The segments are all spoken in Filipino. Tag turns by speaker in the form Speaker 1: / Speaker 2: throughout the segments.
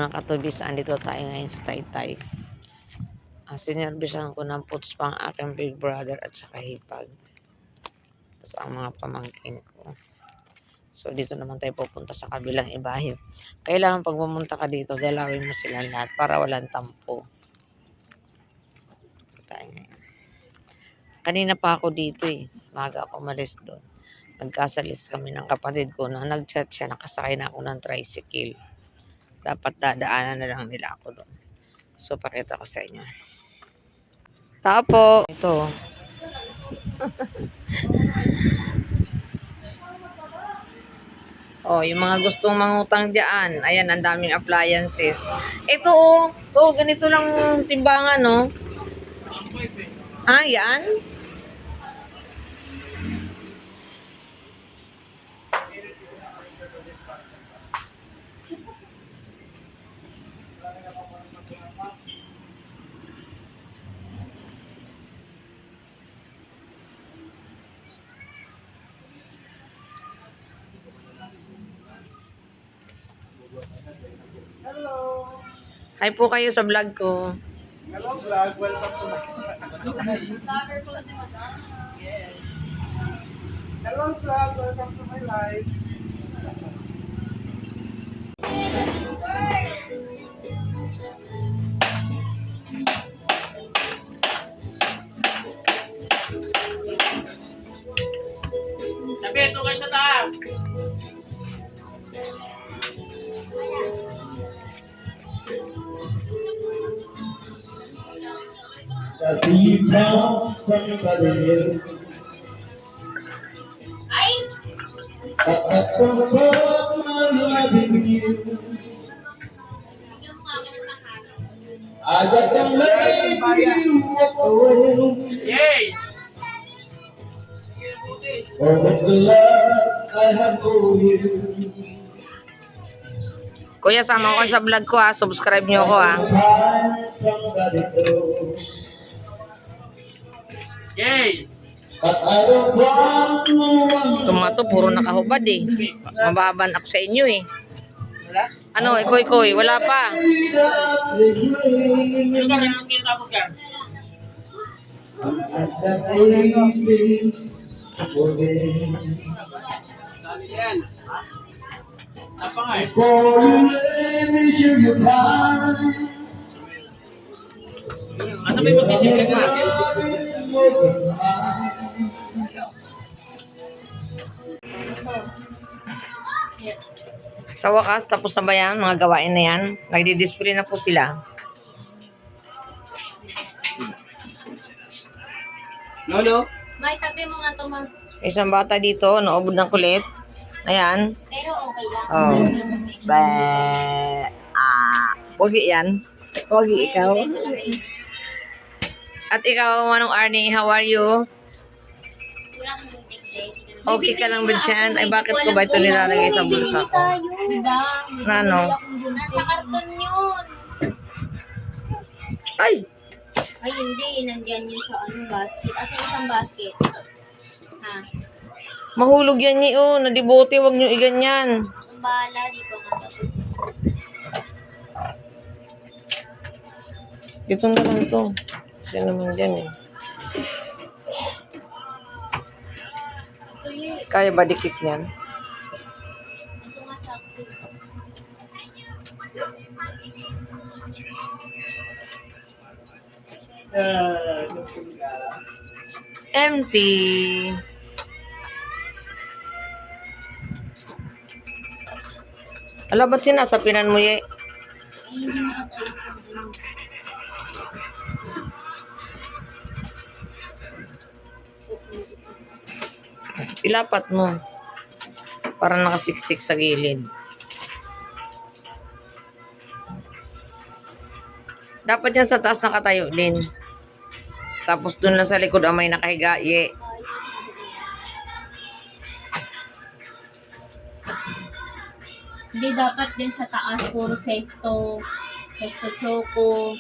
Speaker 1: Mga katubis, andito tayo ngayon sa Taytay. Sinervisan ko ng puts pang aking big brother at saka hipag. Tapos ang mga pamangkin ko. So dito naman tayo pupunta sa kabilang ibahin. Kailangan pag pumunta ka dito, galawin mo sila lahat para walang tampo. Tayo ngayon. Kanina pa ako dito eh. Maga ako umalis doon. Nagkasalis kami ng kapatid ko na nag-chat siya, nakasakay na ako ng tricycle. Dapat dadaanan na lang nila ako doon. So, pakita ko sa inyo. Tao po. Ito. Oh, yung mga gustong mangutang diyan. Ayan, ang daming appliances. Ito oh. To, ganito lang timbangan, no? Ha, yan?
Speaker 2: Hello.
Speaker 1: Hi po kayo sa vlog ko.
Speaker 2: Hello vlog, welcome to my vlog. Yes. Hello vlog, welcome to my life. Tabi, ito kayo sa taas.
Speaker 3: As you found somebody else, but that was what I'm loving you. I just can't make you walk away.
Speaker 2: Yay!
Speaker 3: For with the love I have for you,
Speaker 1: Kuya, sama ko sa vlog ko ha. Subscribe nyo ako ha.
Speaker 3: find somebody else.
Speaker 2: Yay!
Speaker 3: But I don't want no one.
Speaker 1: Ito mga to, puro nakahubad eh. Mababan ako sa inyo eh.
Speaker 2: Wala?
Speaker 1: Ano, ikoy-koy, wala pa.
Speaker 3: Without regret.
Speaker 2: Ano ka rin ang kinatapos ka?
Speaker 3: At that easy forget.
Speaker 2: Dali yan. Apa nga eh?
Speaker 3: For you let me show you time.
Speaker 2: Ano ba yung magsisimple ka?
Speaker 1: Sa wakas, tapos na ba yan? Mga gawain na yan. Nagdi-display na po sila.
Speaker 2: No?
Speaker 4: May tabi mo nga ito, ma'am.
Speaker 1: Isang bata dito, naubod ng kulit. Ayan.
Speaker 4: Pero okay lang.
Speaker 1: Oh. Be. Pogi yan. Pogi ikaw. At ikaw, Manong Arnie, how are you?
Speaker 4: Wala kang muntik, Jay.
Speaker 1: Okay ka lang ba dyan? Ay, bakit ko ba ito nilalagay sa bulsa ko?
Speaker 4: Diba?
Speaker 1: Ano?
Speaker 4: Nasa karton yun.
Speaker 1: Ay!
Speaker 4: Ay, hindi. Nandiyan yun sa basket. Asa isang basket? Ha?
Speaker 1: Mahulog yan niyo. Nadibote, wag nyo iganyan.
Speaker 4: Ang bahala, di pa nga tapos.
Speaker 1: Ito na lang to. Yan naman dyan eh.
Speaker 4: Ito yun.
Speaker 1: Kaya ba dikit niyan?
Speaker 4: Ito nga sakto.
Speaker 1: Empty. Ala, ba't sinasapinan mo ye?
Speaker 4: Ay, hindi mo tayo.
Speaker 1: Ilapat mo. Para nakasiksik sa gilid. Dapat yan sa taas nakatayo din. Tapos dun lang sa likod ang may nakahiga. Ye.
Speaker 4: Hindi dapat din sa taas. Puro sesto choco.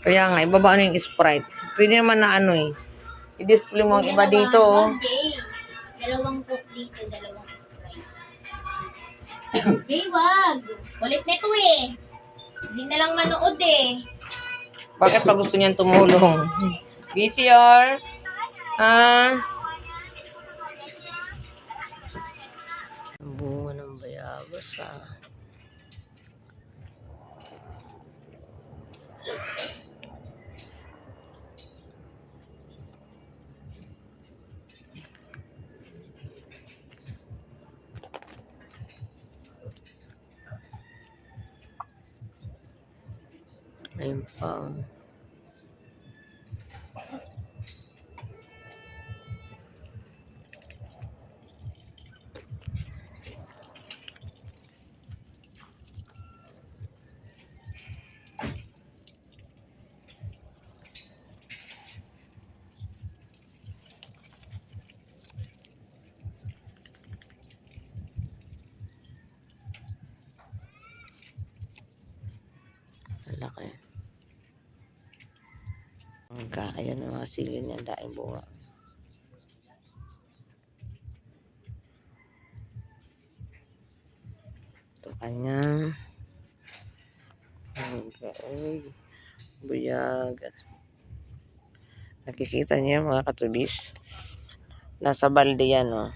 Speaker 1: Kaya nga, ibaba na yung Sprite. Pwede naman na ano eh. I-display mo ang iba dito. Oh.
Speaker 4: One day. Dalawang coke dito, dalawang Sprite. Hey, wag. Kulit nito eh. Hindi na lang manood eh.
Speaker 1: Bakit pa gusto niyan tumulong? Busy or? Ah? Ang bunga ng bayabas ah. Ayun pa. Ang laki. Ayan ang mga sili niya, daing bunga. Ito kanya. Ay, buyag. Nakikita niyo mga katubis. Nasa balde yan, oh.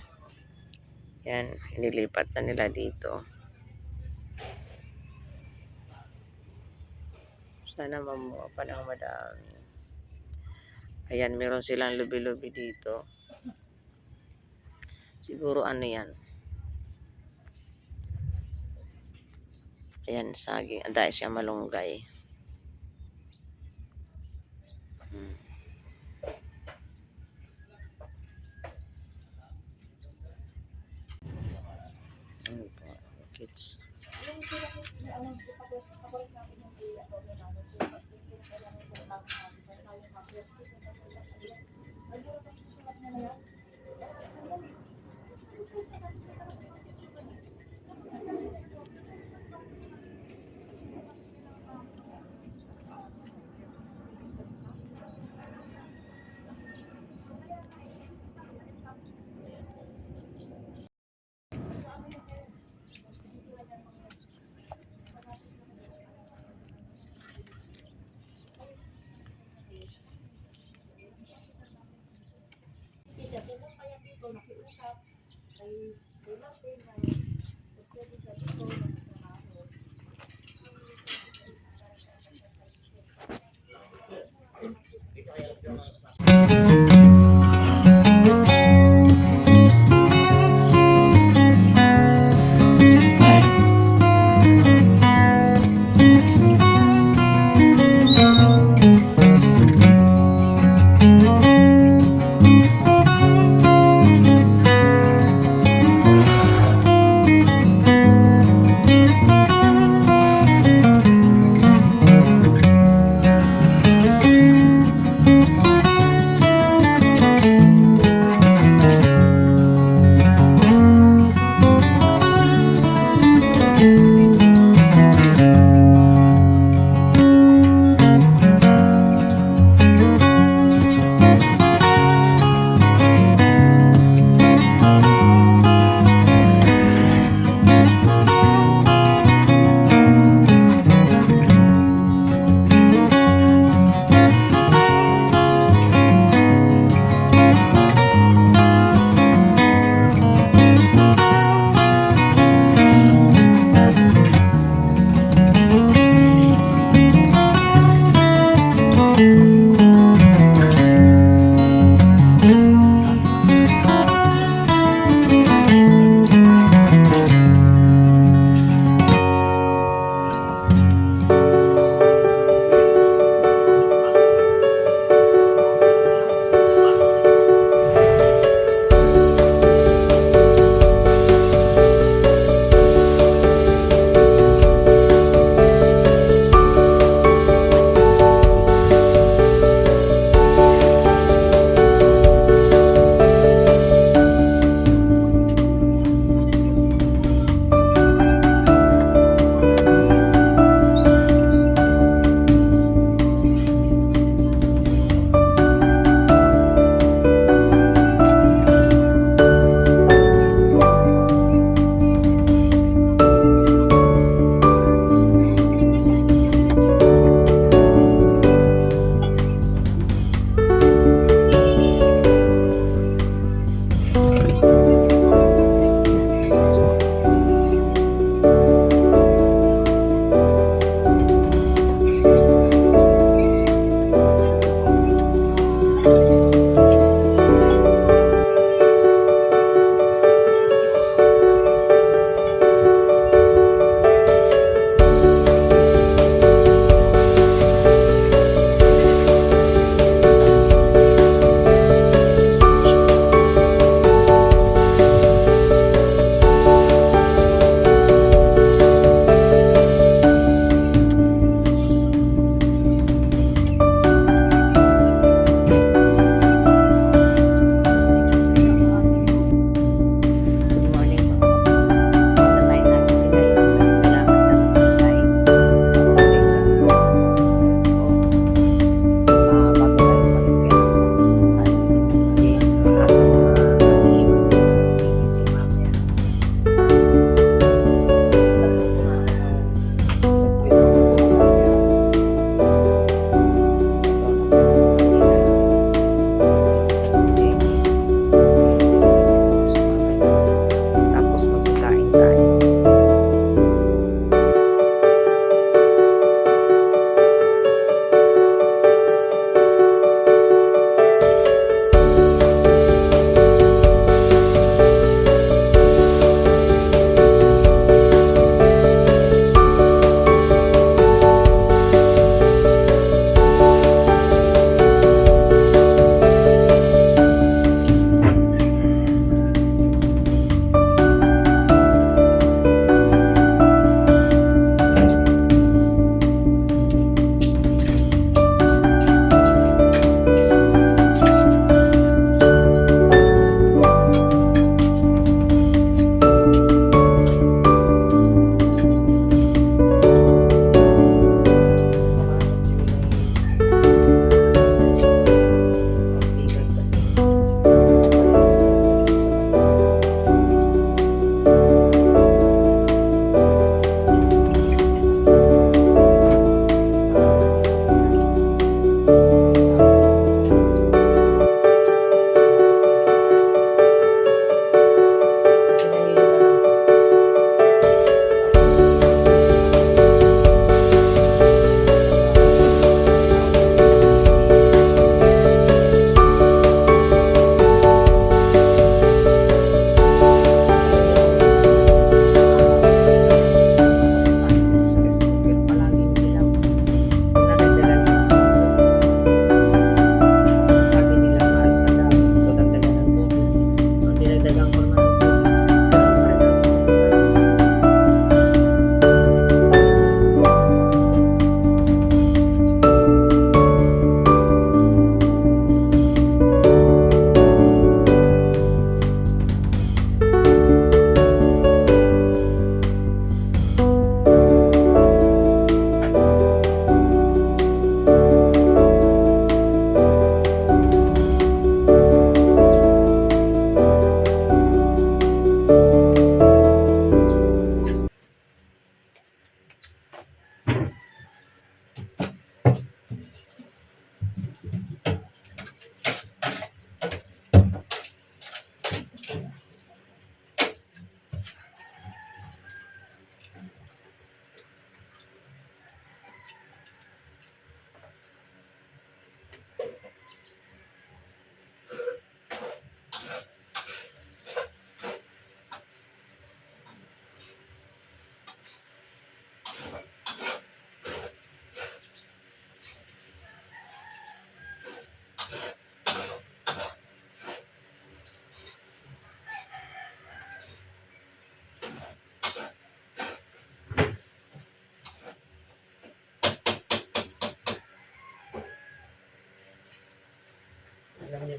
Speaker 1: Yan, inilipat na nila dito. Sana mamuha pa ng madami. Ayan, meron silang lubi-lubi dito. Siguro ano yan. Ayan, saging. Dahil siya malunggay. Kids.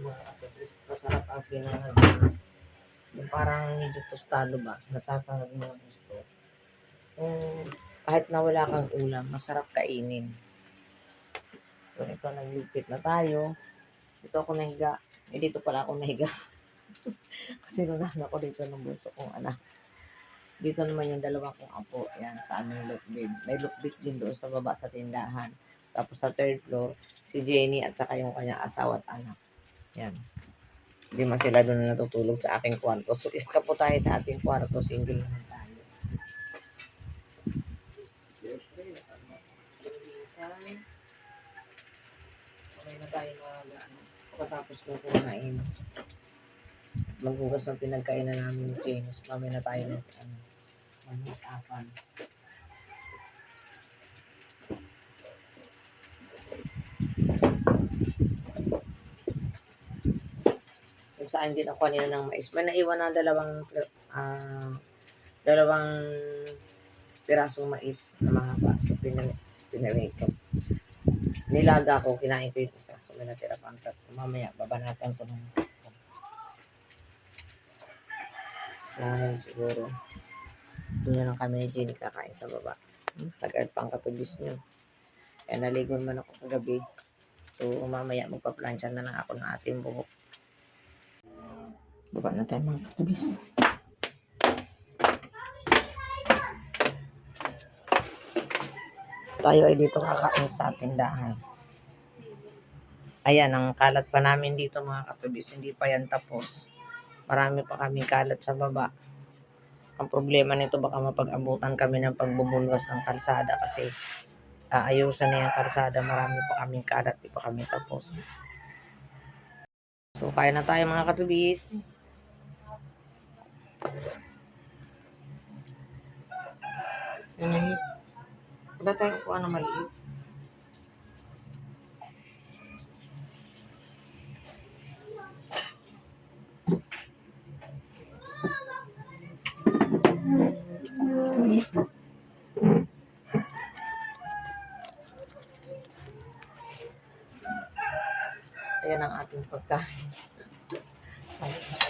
Speaker 1: mga kapatid. Masarap ang sinangag. Yung parang medyo tostado ba, nasasangag mo ng gusto. Kahit na wala kang ulam, masarap kainin. So, ito, naglipit na tayo. Dito ako nahiga. Dito pala ako nahiga. Kasi nunahan ako dito ng bunso kong anak. Dito naman yung dalawa kong apo. Yan, sa aming lockbed. May lockbed din doon sa baba sa tindahan. Tapos sa third floor, si Jenny at saka yung kanyang asawa at anak. Yan. Hindi man sila doon natutulog sa aking kwarto. So, iska po tayo sa ating kwarto. Single naman tayo. Siyempre, okay na tayo pagkatapos ko kumain. Maghugas ng pinagkainan namin ni James. Mamaya na tayo mag-apan. Kung saan din ako kanina ng mais. May naiwan na dalawang pirasong mais na mahaba. So, pinarate ko. Nilaga ko, kinain ko yung isa. So, may natira pa ang tatlo. Mamaya, babanatan ko ng so, ngayon siguro. Doon na lang kami ni Jenny kakain sa baba. Tagad pang katubis nyo. Kaya naligo naman ako kagabi. So, mamaya magpa-plancha na lang ako ng ating buhok. Baba na tayo mga katubis. Tayo ay dito kakain sa tindahan. Ayan, ang kalat pa namin dito mga katubis. Hindi pa yan tapos. Marami pa kami kalat sa baba. Ang problema nito baka mapag-abutan kami ng pagbubulwas ng kalsada kasi ayusan na yung kalsada. Marami pa kaming kalat. Di pa kami tapos. So, kaya na tayo mga katubis. Wala tayong kuha na maliit. Ayan ang ating pagkain.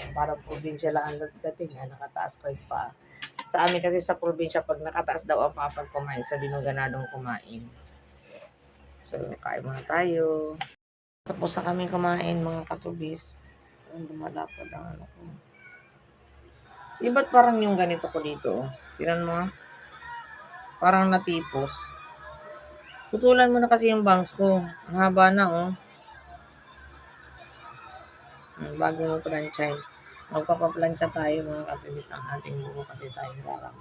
Speaker 1: Para probinsya lang ang dating, nakataas pa yung paa. Sa amin kasi sa probinsya, pag nakataas daw ang paa pag kumain, sabi nung ganadong kumain. So, kain muna tayo. Tapos na kami kumain, mga katubis. Dumalapad ang ano ko. Ba't parang yung ganito ko dito? Tinan mo. Parang natipos. Putulan mo na kasi yung bangs ko. Ang haba na, oh. Bago mo planchay. Magpapaplansya tayo mga katubis ang ating buko kasi tayo darang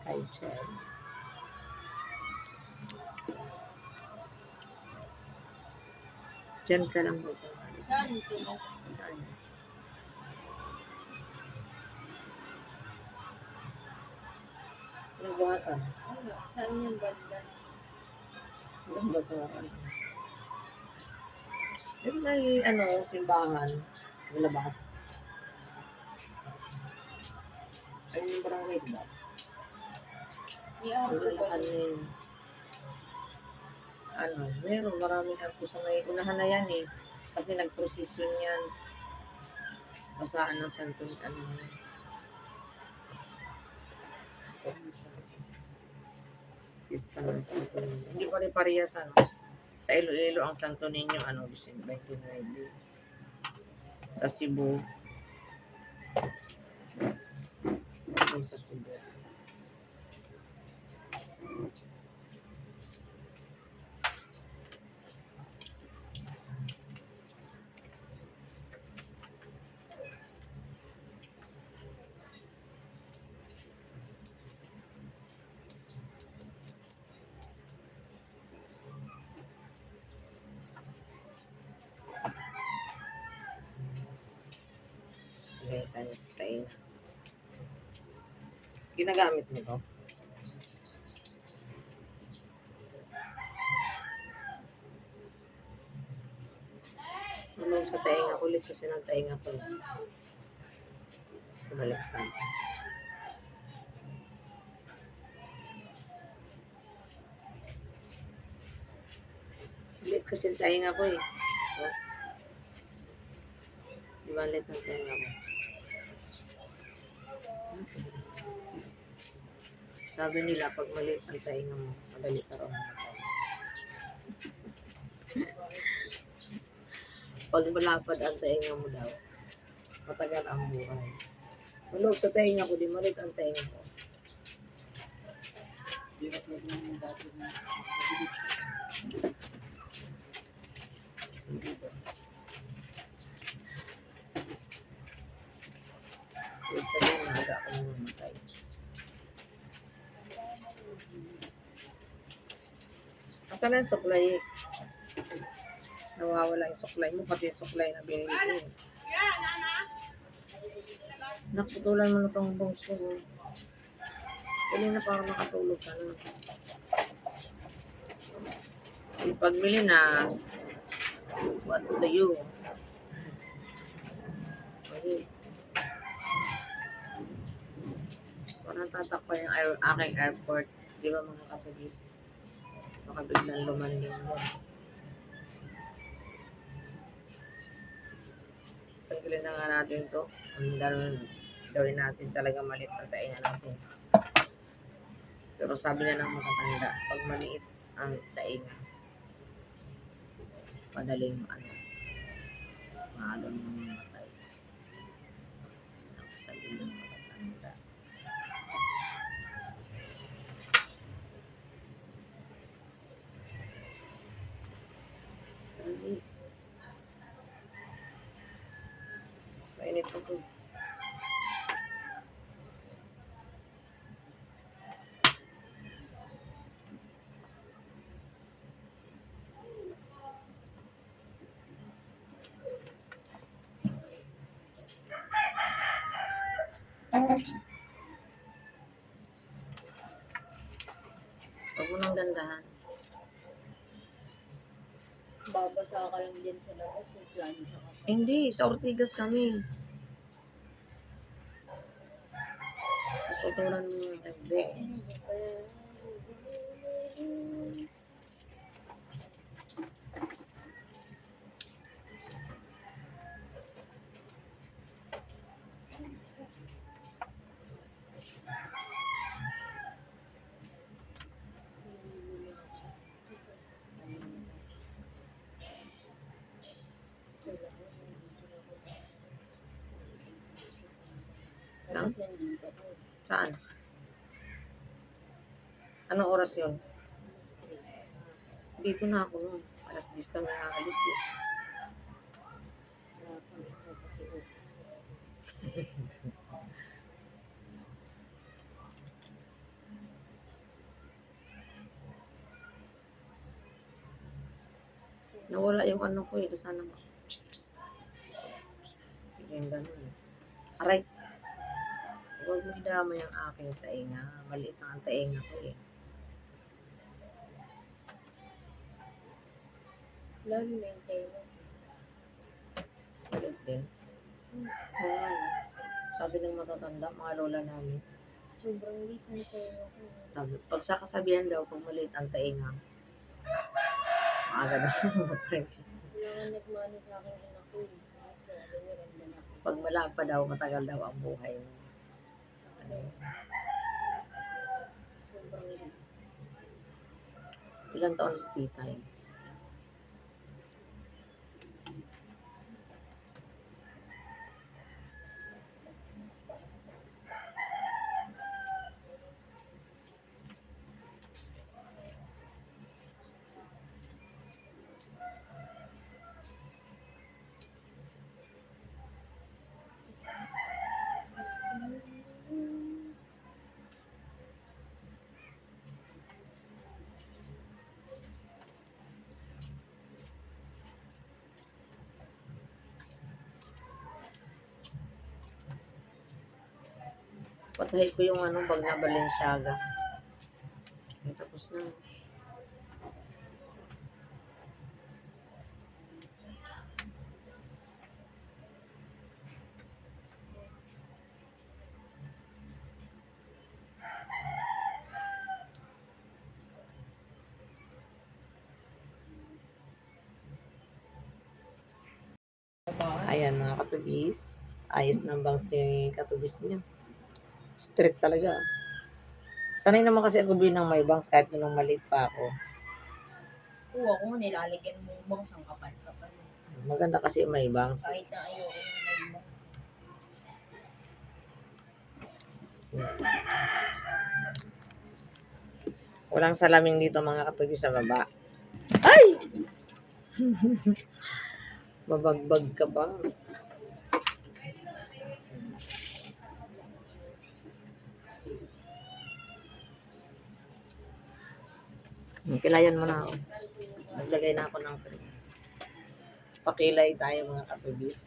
Speaker 1: kay Chen. Diyan ka lang buko.
Speaker 4: Saan ito?
Speaker 1: Saan? Nagbuhatan.
Speaker 4: Saan yung banda?
Speaker 1: Ang basuhan. Kasi may simbahan. Labas. Ay, yung barangay ba?
Speaker 4: Yeah,
Speaker 1: Lalakan na yun. Meron maraming arko sa may unahan na yan eh. Kasi nag-procession yan. Basaan ng santo, Pista ng Santo Niño. Hindi pa rin parehas, Sa Iloilo ang Santo Niño, 29. Sa Cebu. Sa Cebu. Tayo. Ginagamit mo to? Sa tainga ulit kasi ng tainga ko. Baliktad. Ulit kasi tainga ko eh. Ibalit ang tenga mo. Sabi nila, pag maliit ang tenga mo, madali ka raw mamatay. Pag malapad ang tenga mo daw, matagal ang buhay. Malog sa tenga ko, di maliit ang tenga ko. Ibig sabihin, maaga ako mamatay. Asan ang suklay? Nawawala yung suklay mo, pati yung suklay na binili ko. Naputulan mo na pang bangs ko. Pili na para makatulog ka na. Ipagmili na, what do you? Okay. Parang tatakpa yung aking airport. Di ba mga kapagis? Baka biglang lumanding dyan. Tanggalin na nga natin to. Ang gawin natin talaga maliit ang tainga natin. Pero sabi na ng matatanda, pag maliit ang tainga, madaling maagang mamatay. Ang sabi ng matatanda. Mainit po po. Huwag mo nang gandahan.
Speaker 4: Babasa ka lang dyan sa labas. Plancha ka.
Speaker 1: Hindi, sa Ortigas kami. Sutulan mo yung tagbe. Lang?
Speaker 4: Nandito ko.
Speaker 1: Saan? Anong oras yun? Dito na ako nun. Alas 10 kami nakalis eh. Nawala yung ano ko eh. Sana mo. Yung ganun. Aray. Huwag mo idamay ang aking tainga. Maliit na ang tainga ko eh.
Speaker 4: Lagi maintain mo.
Speaker 1: Maliit din. Oo nga, no? Sabi ng matatanda, mga lola namin.
Speaker 4: Sobrang weak na tayo ko.
Speaker 1: Sabi, pag sa kasabihan daw, pag maliit ang tainga, maaga daw mamatay.
Speaker 4: Wala nga nagmano sa aking anak ko.
Speaker 1: Pag malapa daw, matagal daw ang buhay mo. Ano?
Speaker 4: Sobrang weak.
Speaker 1: Ilang taon na si titay? Patay ko yung ano, bag na Balenciaga. Ay, tapos na. Ayan mga katubis. Ayos ng bangs ni katubis niya. Strict talaga. Sanay naman kasi ako ng may bangs kahit nung maliit pa ako.
Speaker 4: Oo, ako nga nilalagyan mo bang sang kapal-kapal.
Speaker 1: Maganda kasi may bangs.
Speaker 4: Kahit na ayoko ng may bangs.
Speaker 1: Walang salamin dito mga katubis sa baba. Ay! Mabagbag ka ba? Kilayan mo na ako. Naglagay na ako ng cream. Pakilay tayo mga katubis.